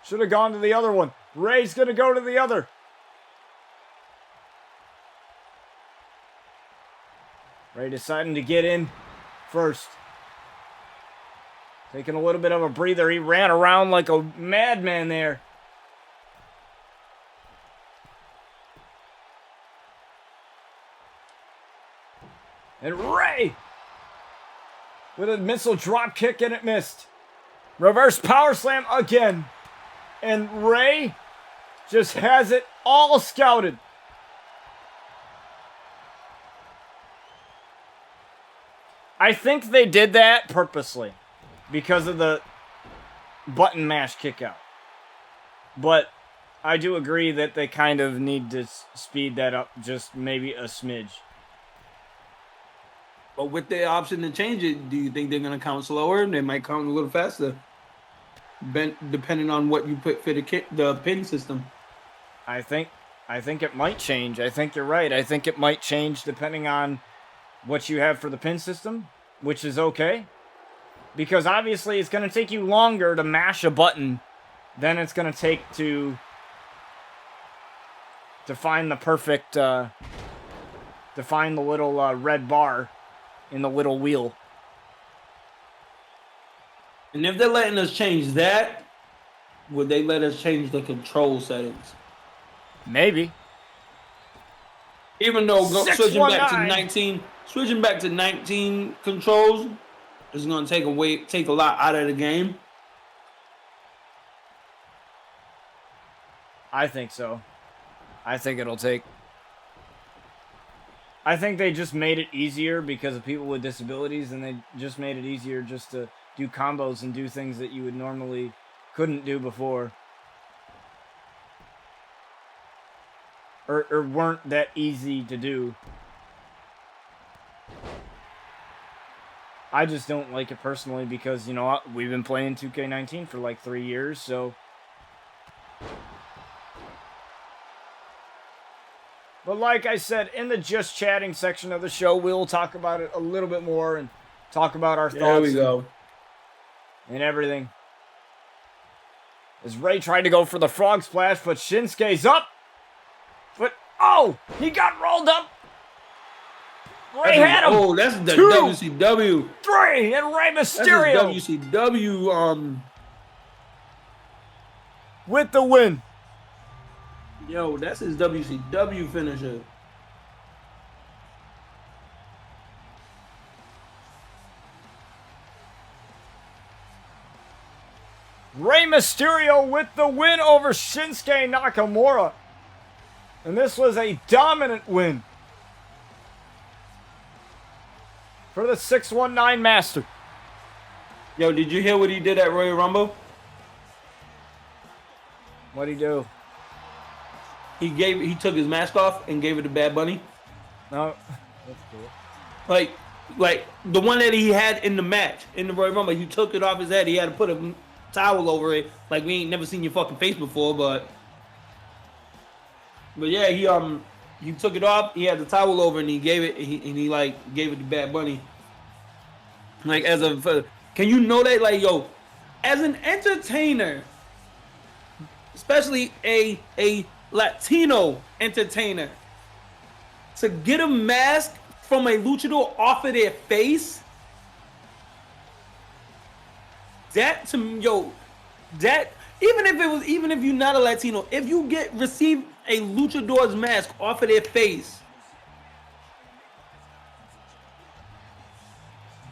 Should have gone to the other one. Rey's going to go to the other. Rey deciding to get in first. Taking a little bit of a breather. He ran around like a madman there. And Rey with a missile drop kick, and it missed. Reverse power slam again. And Rey just has it all scouted. I think they did that purposely because of the button mash kick out. But I do agree that they kind of need to speed that up just maybe a smidge. But with the option to change it, do you think they're going to count slower? They might count a little faster, depending on what you put for the pin system. I think it might change. I think you're right. I think it might change depending on what you have for the pin system, which is okay. Because obviously it's going to take you longer to mash a button than it's going to take to find the perfect, to find the little red bar in the little wheel. And if they're letting us change that, would they let us change the control settings? Maybe. Even though switching back to 19 controls is going to take a lot out of the game. I think so. I think it'll take I think they just made it easier because of people with disabilities, and they just made it easier just to do combos and do things that you would normally couldn't do before. Or weren't that easy to do. I just don't like it personally because, you know, we've been playing 2K19 for like 3 years, so... But like I said, in the just chatting section of the show, we'll talk about it a little bit more and talk about our thoughts. There we go. And everything. As Ray tried to go for the frog splash, but Shinsuke's up. But, oh, he got rolled up. Ray had him. Oh, that's the 2, WCW. 3, and Rey Mysterio. That's WCW, with the win. Yo, that's his WCW finisher. Rey Mysterio with the win over Shinsuke Nakamura. And this was a dominant win for the 619 Master. Yo, did you hear what he did at Royal Rumble? What'd he do? He took his mask off and gave it to Bad Bunny. No, that's cool. Like the one that he had in the match in the Royal Rumble, he took it off his head. He had to put a towel over it. Like, we ain't never seen your fucking face before, but yeah, he took it off. He had the towel over and he gave it. He like gave it to Bad Bunny. Like, can you know that, like, yo, as an entertainer, especially a Latino entertainer, to get a mask from a luchador off of their face, that to me, yo, that even if you're not a Latino, if you receive a luchador's mask off of their face,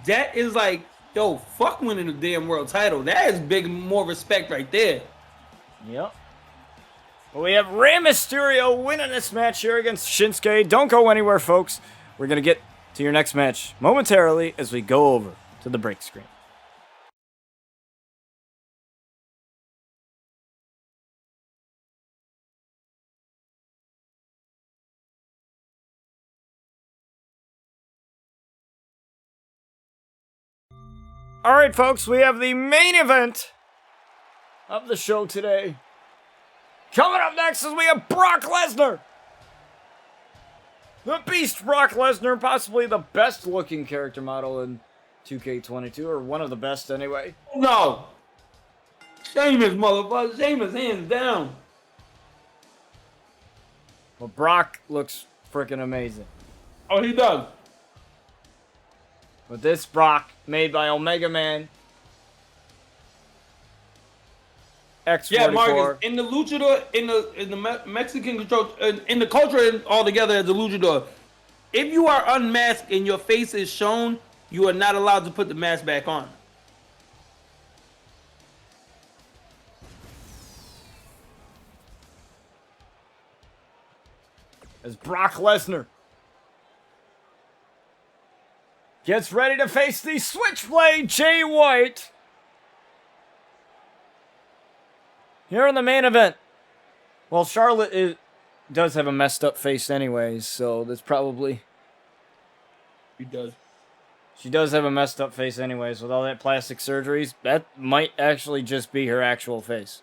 that is like, yo, fuck winning the damn world title. That is big, more respect right there. Yep. Well, we have Rey Mysterio winning this match here against Shinsuke. Don't go anywhere, folks. We're going to get to your next match momentarily as we go over to the break screen. All right, folks, we have the main event of the show today. Coming up next is we have Brock Lesnar. The Beast Brock Lesnar, possibly the best looking character model in 2K22, or one of the best anyway. No. Sheamus, motherfucker. Sheamus, hands down. Well, Brock looks freaking amazing. Oh, he does. But this Brock, made by Omega Man X44. Yeah, Marcus, in the luchador, in the Mexican control, in the culture altogether as a luchador, if you are unmasked and your face is shown, you are not allowed to put the mask back on. As Brock Lesnar gets ready to face the Switchblade Jay White here in the main event. Well, Charlotte does have a messed up face anyways, so that's probably... He does. She does have a messed up face anyways, with all that plastic surgeries. That might actually just be her actual face.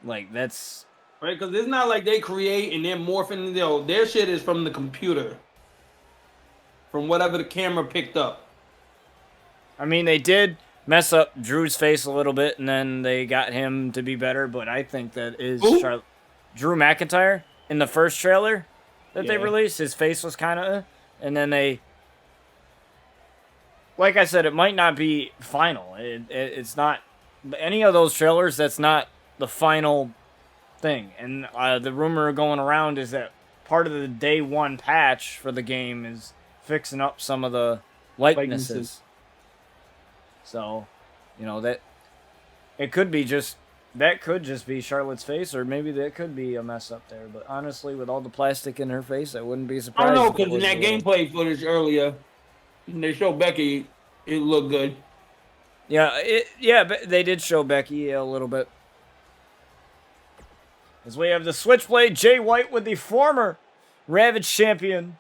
Like, that's... Right, because it's not like they create and they're morphing. Their shit is from the computer. From whatever the camera picked up. I mean, they did mess up Drew's face a little bit, and then they got him to be better, but I think that is Charlotte. Drew McIntyre, in the first trailer that they released, his face was kind of... And then they... Like I said, it might not be final. It's not... Any of those trailers, that's not the final thing. And the rumor going around is that part of the day one patch for the game is fixing up some of the likenesses. So, that... It could be just That could just be Charlotte's face, or maybe that could be a mess up there. But honestly, with all the plastic in her face, I wouldn't be I surprised. don't know, if it because in was that a little- gameplay footage earlier, when they showed Becky, it looked good. Yeah, but they did show Becky a little bit. As we have the Switchblade Jay White with the former Ravage champion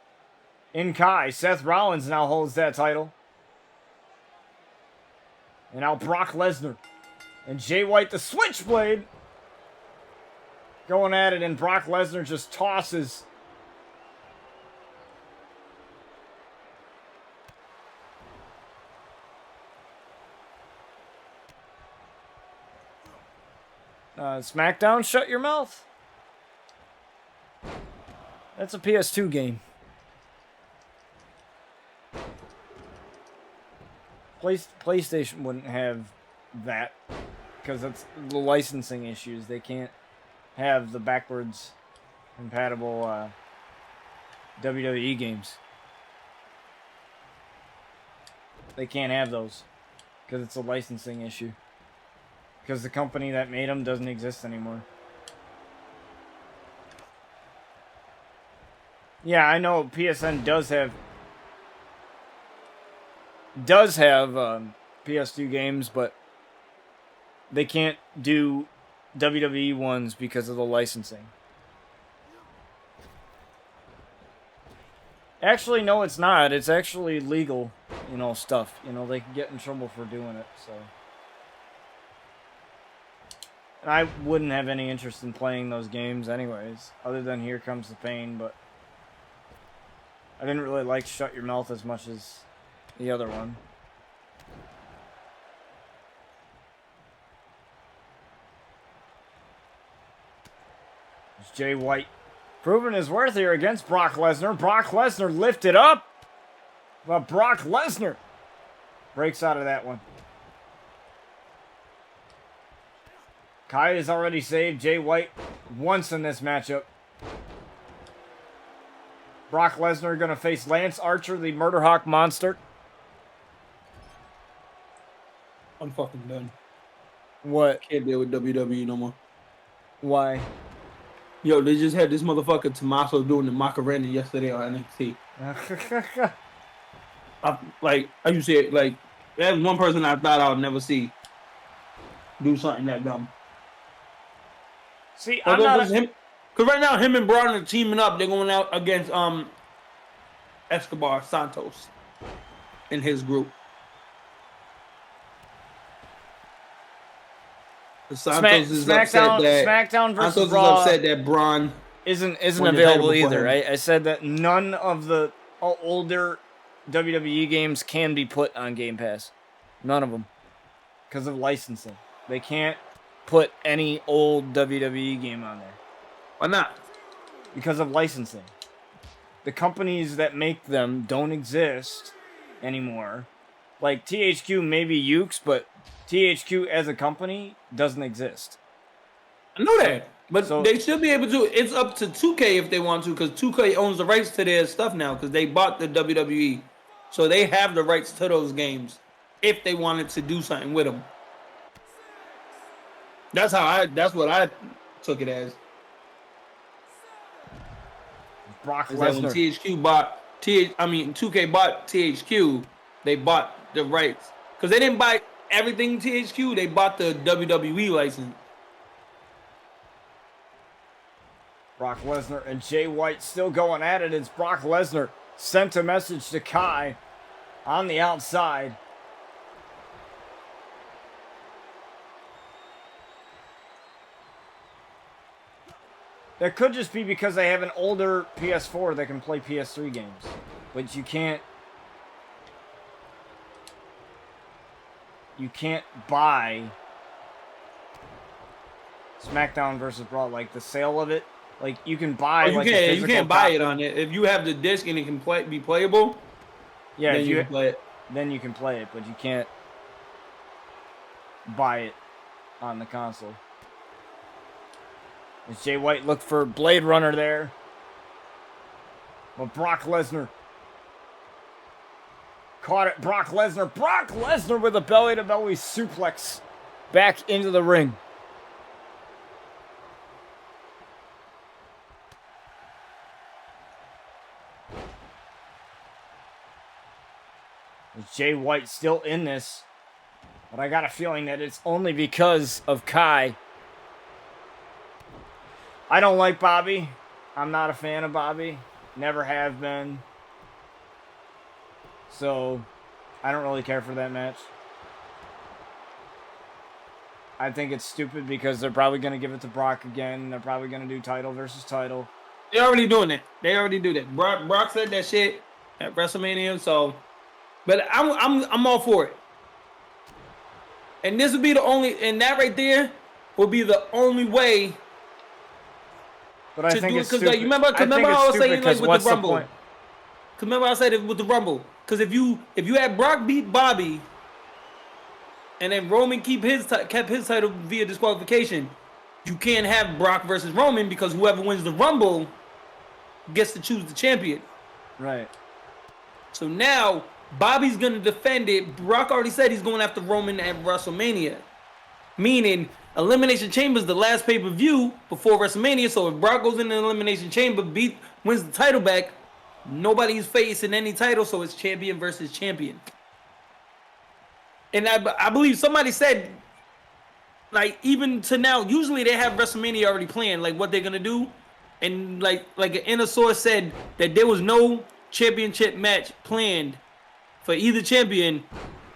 in Kai. Seth Rollins now holds that title. And now Brock Lesnar and Jay White, the Switchblade, going at it, and Brock Lesnar just tosses SmackDown, shut your mouth. That's a PS2 game. PlayStation wouldn't have that because that's the licensing issues. They can't have the backwards compatible WWE games. They can't have those because it's a licensing issue. Because the company that made them doesn't exist anymore. Yeah, I know PSN does have PS2 games, but they can't do WWE ones because of the licensing. Actually, no, it's not. It's actually legal, stuff. They can get in trouble for doing it, so. And I wouldn't have any interest in playing those games anyways, other than Here Comes the Pain, but I didn't really like Shut Your Mouth as much as the other one. It's Jay White proving his worth here against Brock Lesnar. Brock Lesnar lifted up, but Brock Lesnar breaks out of that one. Kai has already saved Jay White once in this matchup. Brock Lesnar going to face Lance Archer, the Murder Hawk Monster. I'm fucking done. What? Can't deal with WWE no more. Why? Yo, they just had this motherfucker Tommaso doing the Macarena yesterday on NXT. I used to say, that's one person I thought I would never see do something that dumb. See, because right now him and Braun are teaming up. They're going out against Escobar Santos in his group. Santos is upset that SmackDown versus Santos Raw is upset that Braun isn't available either. I said that none of the older WWE games can be put on Game Pass. None of them, because of licensing. They can't put any old WWE game on there. Why not? Because of licensing. The companies that make them don't exist anymore. Like THQ, maybe Ukes, but THQ as a company doesn't exist. I know that, but So- they should be able to. It's up to 2K if they want to, because 2K owns the rights to their stuff now, because they bought the WWE, so they have the rights to those games if they wanted to do something with them. That's what I took it as. Brock Is that when Lesnar. 2K bought THQ, they bought the rights. Because they didn't buy everything THQ, they bought the WWE license. Brock Lesnar and Jay White still going at it as Brock Lesnar sent a message to Kai on the outside. That could just be because they have an older PS4 that can play PS3 games. But you can't buy SmackDown versus Raw, like the sale of it. Like you can buy you can't buy it on it. If you have the disc and it can be playable, yeah, then if you can play it. Then you can play it, but you can't buy it on the console. As Jay White looked for Blade Runner there. But Brock Lesnar caught it. Brock Lesnar with a belly-to-belly suplex back into the ring. Jay White still in this. But I got a feeling that it's only because of Kai. I don't like Bobby. I'm not a fan of Bobby. Never have been. So, I don't really care for that match. I think it's stupid because they're probably going to give it to Brock again. They're probably going to do title versus title. They're already doing it. They already do that. Brock said that shit at WrestleMania, so. But I'm all for it. And this would be the only, and that right there would be the only way. But I think it's stupid. Like, remember how I was saying like with the Rumble. Because remember I said it with the Rumble. Because if you had Brock beat Bobby, and then Roman kept his title via disqualification, you can't have Brock versus Roman because whoever wins the Rumble gets to choose the champion. Right. So now Bobby's gonna defend it. Brock already said he's going after Roman at WrestleMania, meaning Elimination Chamber is the last pay-per-view before WrestleMania. So if Brock goes in the Elimination Chamber, wins the title back, nobody's facing any title, so it's champion versus champion. And I believe somebody said, like, even to now, usually they have WrestleMania already planned, like what they're gonna do, and like an inner source said that there was no championship match planned for either champion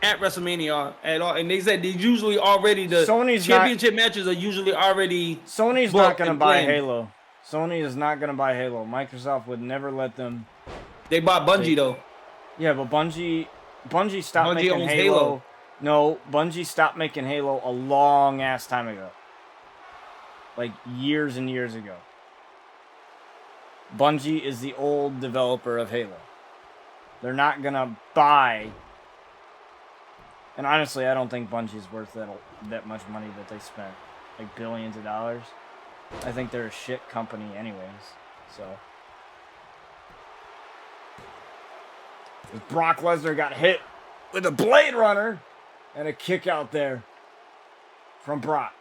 at WrestleMania at all, and they said they usually already championship matches are usually already. Sony's not gonna buy Halo. Sony is not gonna buy Halo. Microsoft would never let them. They bought Bungie though. Yeah, but Bungie stopped making Halo. No, Bungie stopped making Halo a long ass time ago. Like years and years ago. Bungie is the old developer of Halo. They're not gonna buy. And honestly, I don't think Bungie's worth that much money that they spent. Like billions of dollars. I think they're a shit company anyways. So. Brock Lesnar got hit with a Blade Runner and a kick out there from Brock.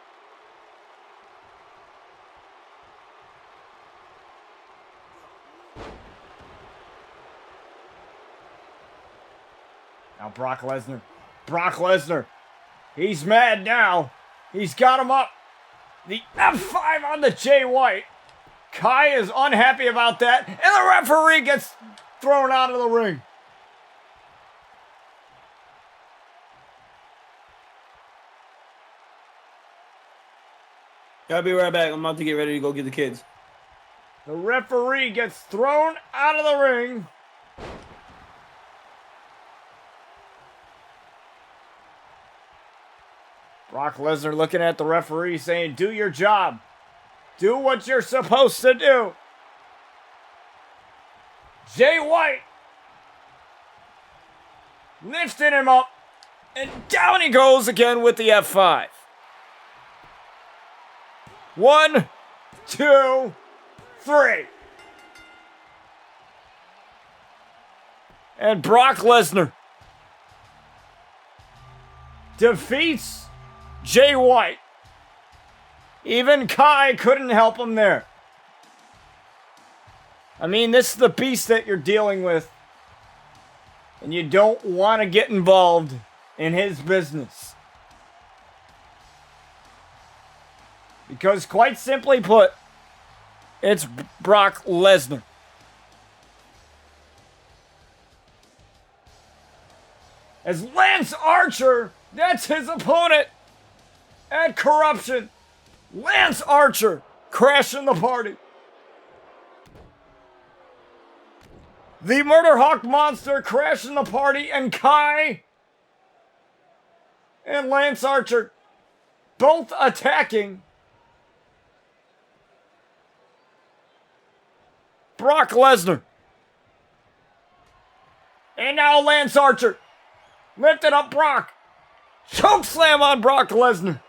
Now Brock Lesnar, he's mad now. He's got him up. The F5 on the Jay White. Kai is unhappy about that, and the referee gets thrown out of the ring. I'll be right back. I'm about to get ready to go get the kids. The referee gets thrown out of the ring. Brock Lesnar looking at the referee saying, do your job. Do what you're supposed to do. Jay White lifting him up, and down he goes again with the F5. 1, 2, 3. And Brock Lesnar defeats Jay White. Even Kai couldn't help him there. I mean, this is the beast that you're dealing with. And you don't want to get involved in his business. Because quite simply put, it's Brock Lesnar. As Lance Archer, that's his opponent at Corruption. Lance Archer crashing the party. The Murder Hawk Monster crashing the party, and Kai and Lance Archer both attacking Brock Lesnar. And now Lance Archer lifted up Brock. Choke slam on Brock Lesnar.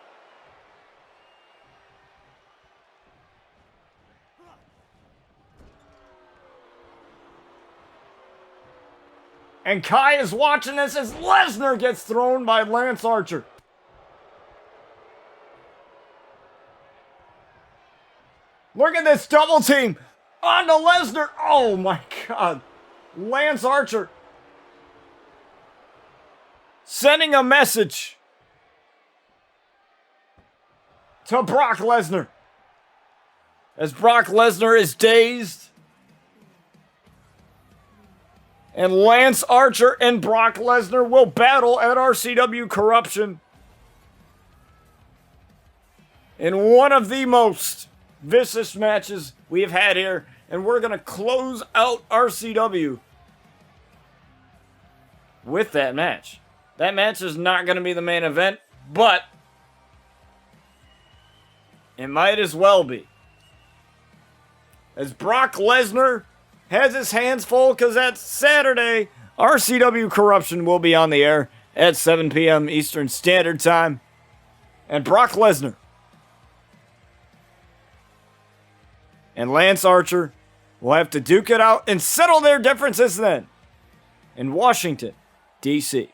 And Kai is watching this as Lesnar gets thrown by Lance Archer. Look at this double team onto Lesnar. Oh my God. Lance Archer sending a message to Brock Lesnar. As Brock Lesnar is dazed. And Lance Archer and Brock Lesnar will battle at RCW Corruption. In one of the most vicious matches we have had here. And we're going to close out RCW with that match. That match is not going to be the main event, but it might as well be. As Brock Lesnar has his hands full because that's Saturday, RCW Corruption will be on the air at 7 p.m. Eastern Standard Time. And Brock Lesnar and Lance Archer will have to duke it out and settle their differences then in Washington, D.C.